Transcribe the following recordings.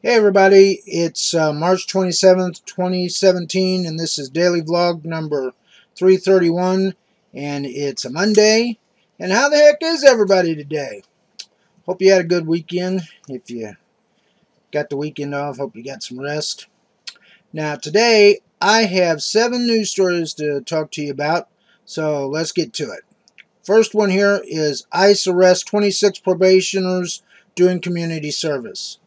Hey everybody, it's March 27th, 2017, and this is Daily Vlog number 331, and it's a Monday. And how the heck is everybody today? Hope you had a good weekend. If you got the weekend off, hope you got some rest. Now today, I have 7 news stories to talk to you about, so let's get to it. First one here is ICE arrests 26 probationers doing community service.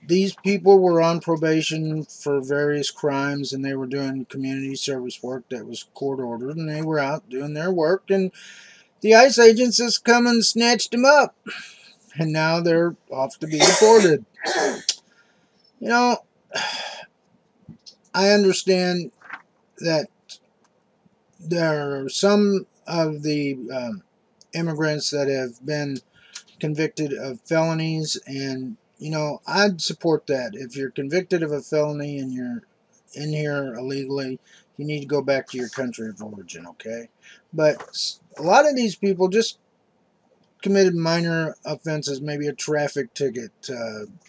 These people were on probation for various crimes, and they were doing community service work that was court ordered, and they were out doing their work, and the ICE agents just come and snatched them up, and now they're off to be deported. You know, I understand that there are some of the immigrants that have been convicted of felonies, and you know, I'd support that. If you're convicted of a felony and you're in here illegally, you need to go back to your country of origin, okay? But a lot of these people just committed minor offenses, maybe a traffic ticket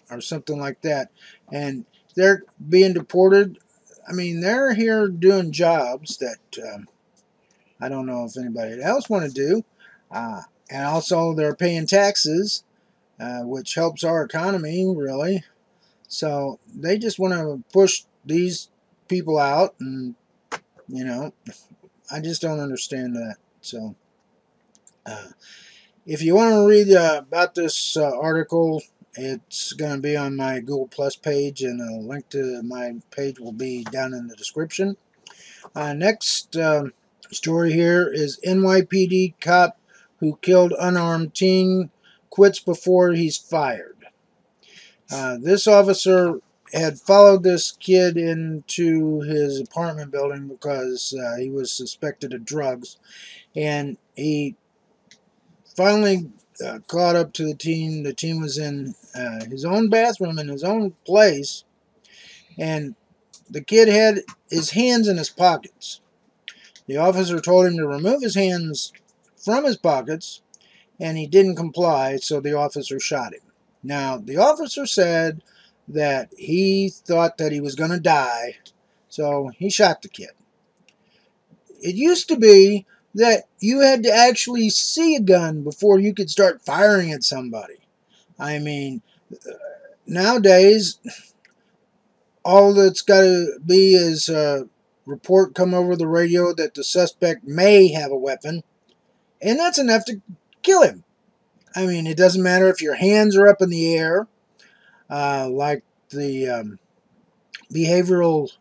or something like that, and they're being deported. I mean, they're here doing jobs that I don't know if anybody else want to do. And also they're paying taxes, which helps our economy, really. So they just want to push these people out, and, you know, I just don't understand that. So if you want to read about this article, it's going to be on my Google Plus page, and a link to my page will be down in the description. Next story here is NYPD cop who killed unarmed teen quits before he's fired. This officer had followed this kid into his apartment building because he was suspected of drugs, and he finally caught up to the teen. The teen was in his own bathroom in his own place, and the kid had his hands in his pockets. The officer told him to remove his hands from his pockets, and he didn't comply, so the officer shot him. Now, the officer said that he thought that he was going to die, so he shot the kid. It used to be that you had to actually see a gun before you could start firing at somebody. I mean, nowadays, all that's got to be is a report come over the radio that the suspect may have a weapon, and that's enough to kill him. I mean, it doesn't matter if your hands are up in the air, like the behavioral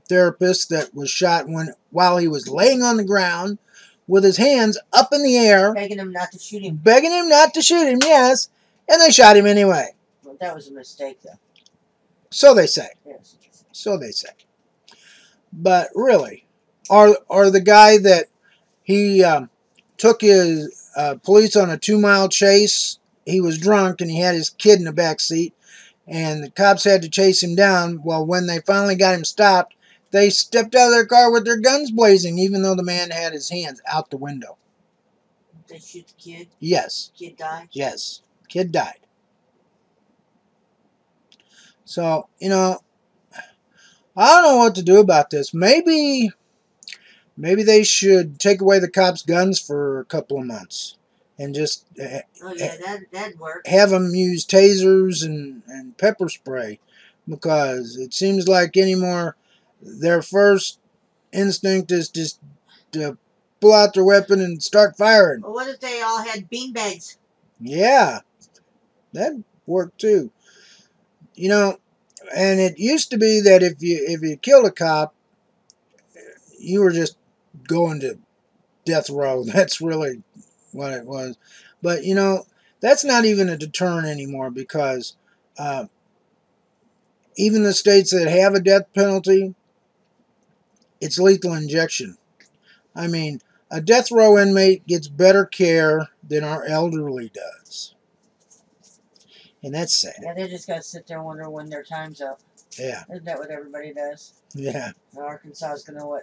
therapist that was shot while he was laying on the ground with his hands up in the air. Begging him not to shoot him. Begging him not to shoot him, yes. And they shot him anyway. Well, that was a mistake, though. So they say. Yes. So they say. But really, are the guy that he took his police on a 2-mile chase, he was drunk and he had his kid in the back seat, and the cops had to chase him down. Well, when they finally got him stopped, they stepped out of their car with their guns blazing, even though the man had his hands out the window. Did they shoot the kid? Yes. The kid died? Yes. Kid died. So, you know, I don't know what to do about this. Maybe they should take away the cops' guns for a couple of months and just that'd work. Have them use tasers and pepper spray, because it seems like anymore their first instinct is just to pull out their weapon and start firing. Well, what if they all had beanbags? Yeah, that'd work too. You know, and it used to be that if you killed a cop, you were just going to death row. That's really what it was. But, you know, that's not even a deterrent anymore, because even the states that have a death penalty, it's lethal injection. I mean, a death row inmate gets better care than our elderly does. And that's sad. Yeah, they just got to sit there and wonder when their time's up. Yeah. Isn't that what everybody does? Yeah. And Arkansas is going to,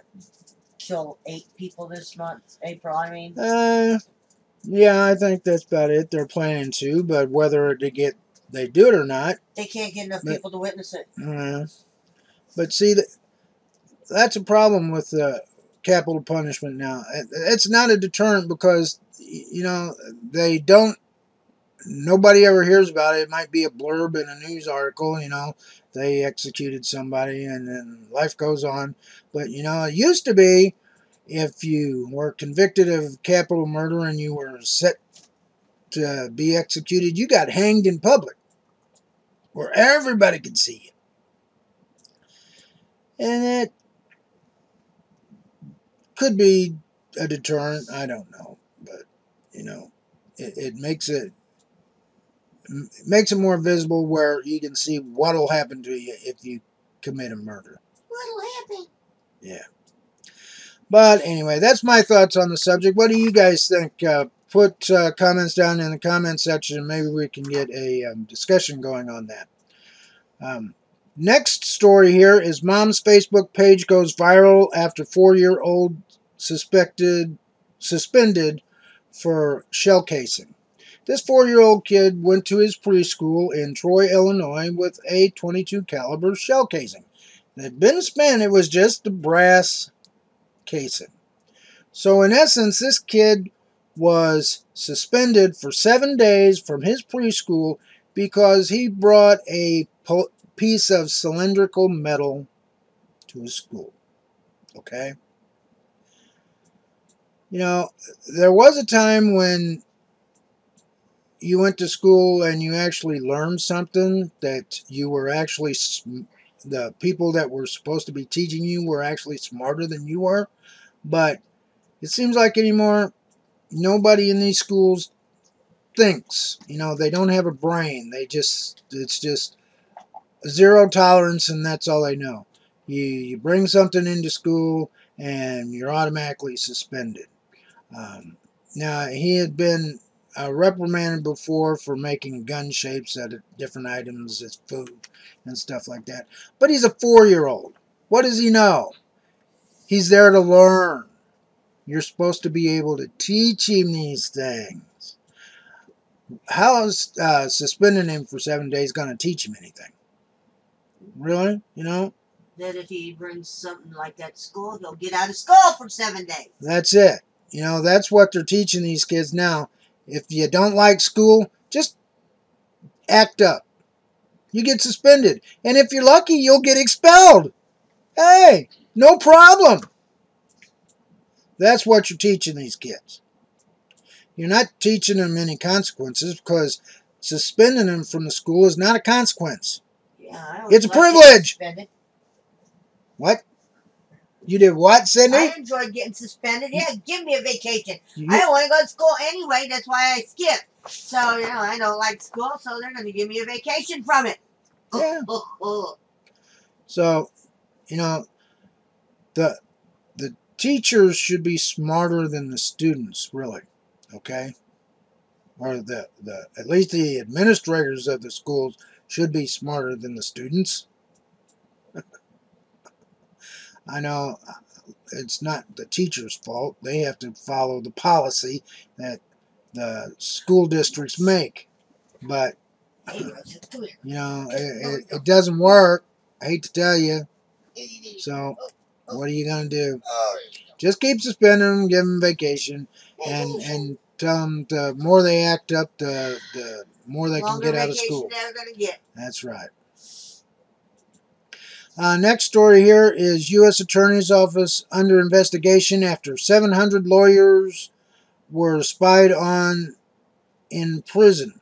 kill 8 people this month? April, I mean? Yeah, I think that's about it. They're planning to, but whether they get they do it or not. They can't get enough people to witness it. But see, that's a problem with capital punishment now. It's not a deterrent because, you know, they don't, nobody ever hears about it. It might be a blurb in a news article, you know, they executed somebody and then life goes on. But, you know, it used to be if you were convicted of capital murder and you were set to be executed, you got hanged in public where everybody could see you. And it could be a deterrent. I don't know. But, you know, it makes it more visible where you can see what'll happen to you if you commit a murder. What'll happen? Yeah. But anyway, that's my thoughts on the subject. What do you guys think? Put comments down in the comment section and maybe we can get a discussion going on that. Next story here is mom's Facebook page goes viral after 4-year-old suspended for shell casing. This 4-year-old kid went to his preschool in Troy, Illinois with a .22 caliber shell casing. It had been spent, it was just the brass casing. So in essence, this kid was suspended for 7 days from his preschool because he brought a piece of cylindrical metal to his school. Okay? You know, there was a time when you went to school and you actually learned something that you were actually, the people that were supposed to be teaching you were actually smarter than you were. But it seems like anymore, nobody in these schools thinks. You know, they don't have a brain. it's just zero tolerance and that's all they know. You bring something into school and you're automatically suspended. Now, he had been reprimanded before for making gun shapes out of different items as food and stuff like that. But he's a 4-year-old. What does he know? He's there to learn. You're supposed to be able to teach him these things. How is suspending him for 7 days going to teach him anything? Really? You know? That if he brings something like that to school, he'll get out of school for 7 days. That's it. You know, that's what they're teaching these kids now. If you don't like school, just act up. You get suspended. And if you're lucky, you'll get expelled. Hey, no problem. That's what you're teaching these kids. You're not teaching them any consequences because suspending them from the school is not a consequence. Yeah, it's a privilege. What? You did what, Sydney? I enjoyed getting suspended. Yeah, give me a vacation. I don't want to go to school anyway. That's why I skipped. So, you know, I don't like school, so they're going to give me a vacation from it. Yeah. So, you know, the teachers should be smarter than the students, really. Okay? Or at least the administrators of the schools should be smarter than the students. I know it's not the teacher's fault. They have to follow the policy that the school districts make. But, you know, it doesn't work. I hate to tell you. So, what are you going to do? Just keep suspending them, give them vacation, and tell them the more they act up, the more they can get out of school. They're going to get. That's right. Next story here is U.S. Attorney's Office under investigation after 700 lawyers were spied on in prison.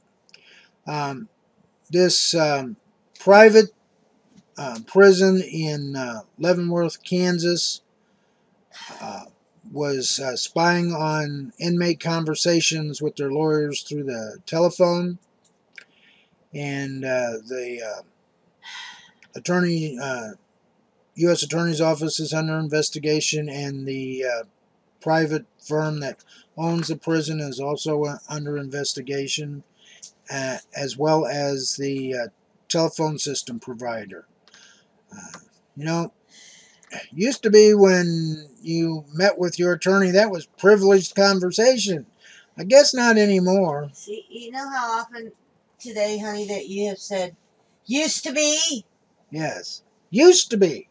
This private prison in Leavenworth, Kansas, was spying on inmate conversations with their lawyers through the telephone. And the U.S. Attorney's Office is under investigation, and the private firm that owns the prison is also under investigation, as well as the telephone system provider. You know, used to be when you met with your attorney, that was privileged conversation. I guess not anymore. See, you know how often today, honey, that you have said used to be? Yes. Used to be.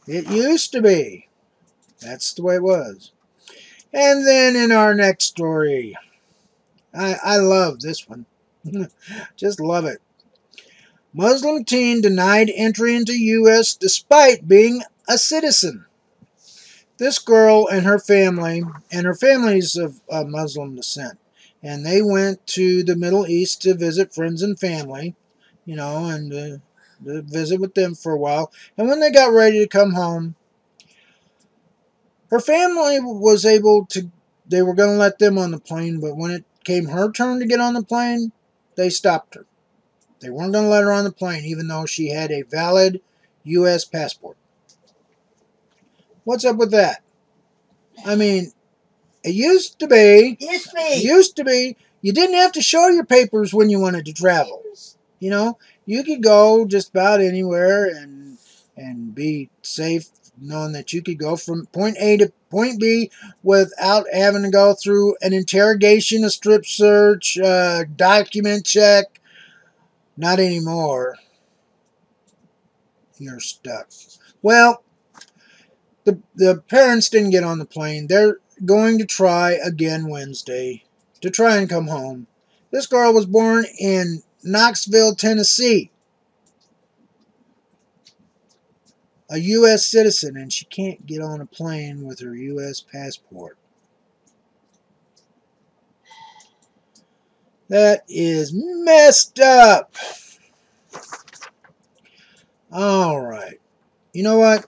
It used to be. That's the way it was. And then in our next story, I love this one. Just love it. Muslim teen denied entry into U.S. despite being a citizen. This girl and her family's of Muslim descent, and they went to the Middle East to visit friends and family, and to visit with them for a while. And when they got ready to come home, her family was able to, they were going to let them on the plane, but when it came her turn to get on the plane, they stopped her. They weren't going to let her on the plane, even though she had a valid U.S. passport. What's up with that? I mean, it used to be. It used to be. You didn't have to show your papers when you wanted to travel. You could go just about anywhere and be safe, knowing that you could go from point A to point B without having to go through an interrogation, a strip search, a document check. Not anymore. You're stuck. Well, the parents didn't get on the plane. They're going to try again Wednesday to try and come home. This girl was born in Knoxville, Tennessee, a U.S. citizen, and she can't get on a plane with her U.S. passport. That is messed up. All right. You know what?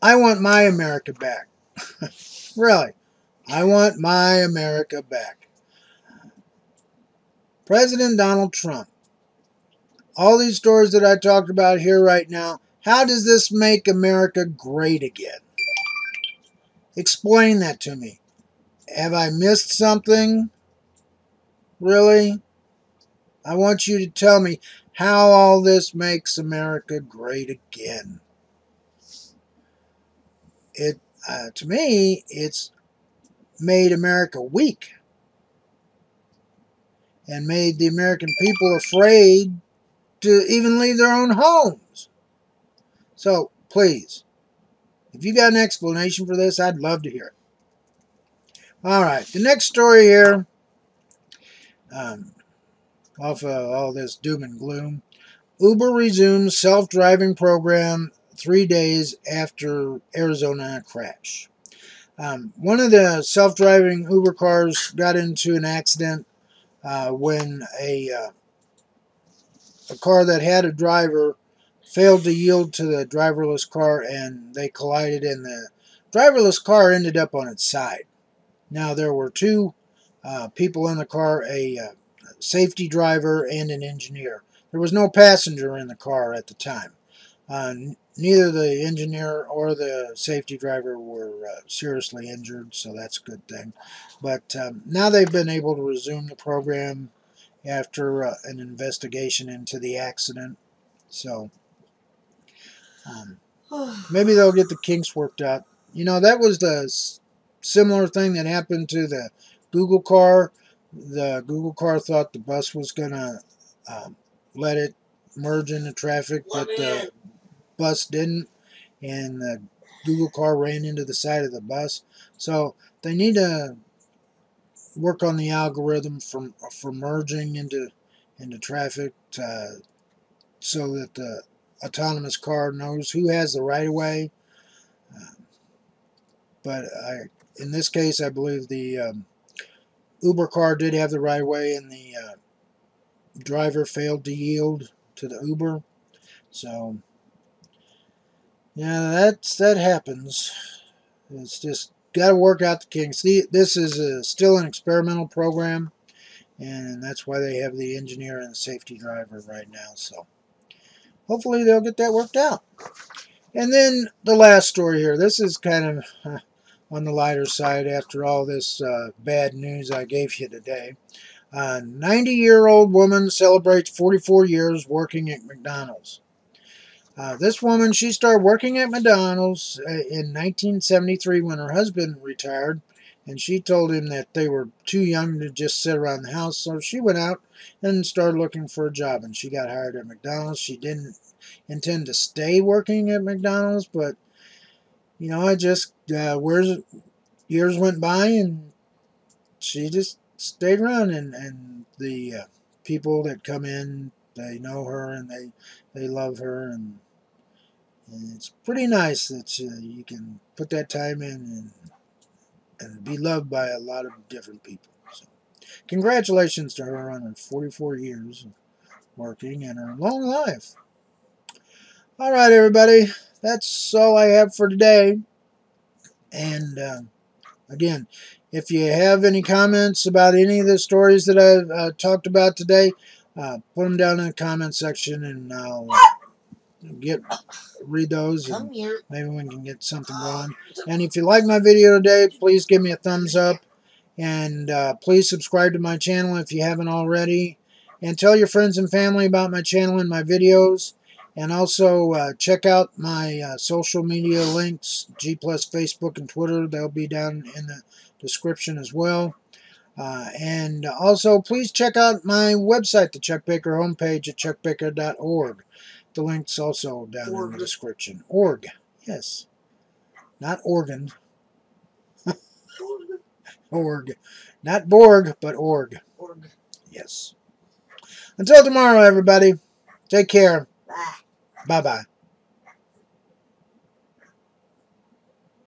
I want my America back. Really. I want my America back. President Donald Trump. All these stories that I talked about here right now, how does this make America great again? Explain that to me. Have I missed something? Really? I want you to tell me how all this makes America great again. To me, it's made America weak and made the American people afraid to even leave their own homes. So, please, if you got an explanation for this, I'd love to hear it. All right, the next story here, off of all this doom and gloom. Uber resumes self-driving program 3 days after Arizona crash. One of the self-driving Uber cars got into an accident when a car that had a driver failed to yield to the driverless car, and they collided, and the driverless car ended up on its side. Now, there were two people in the car, a safety driver and an engineer. There was no passenger in the car at the time. Neither the engineer or the safety driver were seriously injured, so that's a good thing. But now they've been able to resume the program after an investigation into the accident. So maybe they'll get the kinks worked out. That was the similar thing that happened to the Google car. The Google car thought the bus was going to let it merge into traffic, but the bus didn't, and the Google car ran into the side of the bus. So they need to work on the algorithm for merging into traffic so that the autonomous car knows who has the right of way. But in this case, I believe the Uber car did have the right of way, and the driver failed to yield to the Uber. So yeah, that happens. It's just got to work out the kinks. This is still an experimental program, and that's why they have the engineer and the safety driver right now. So hopefully they'll get that worked out. And then the last story here. This is kind of on the lighter side after all this bad news I gave you today. A 90-year-old woman celebrates 44 years working at McDonald's. This woman, she started working at McDonald's in 1973 when her husband retired, And she told him that they were too young to just sit around the house. So she went out and started looking for a job. And she got hired at McDonald's. She didn't intend to stay working at McDonald's. But, you know, years went by and she just stayed around. And the people that come in, they know her and they love her. And it's pretty nice that you can put that time in and be loved by a lot of different people. So, congratulations to her on her 44 years of working and her long life. All right, everybody. That's all I have for today. And again, if you have any comments about any of the stories that I've talked about today, put them down in the comment section and I'll read those and maybe we can get something going. And if you like my video today, please give me a thumbs up. And please subscribe to my channel if you haven't already. And tell your friends and family about my channel and my videos. And also check out my social media links, G+, Facebook, and Twitter. They'll be down in the description as well. And also, please check out my website, the Chuck Baker homepage at chuckbaker.org. The link's also down in the description. Org, yes. Not organ. Org. Not Borg, but org. Org. Yes. Until tomorrow, everybody. Take care. Bye. Bye-bye.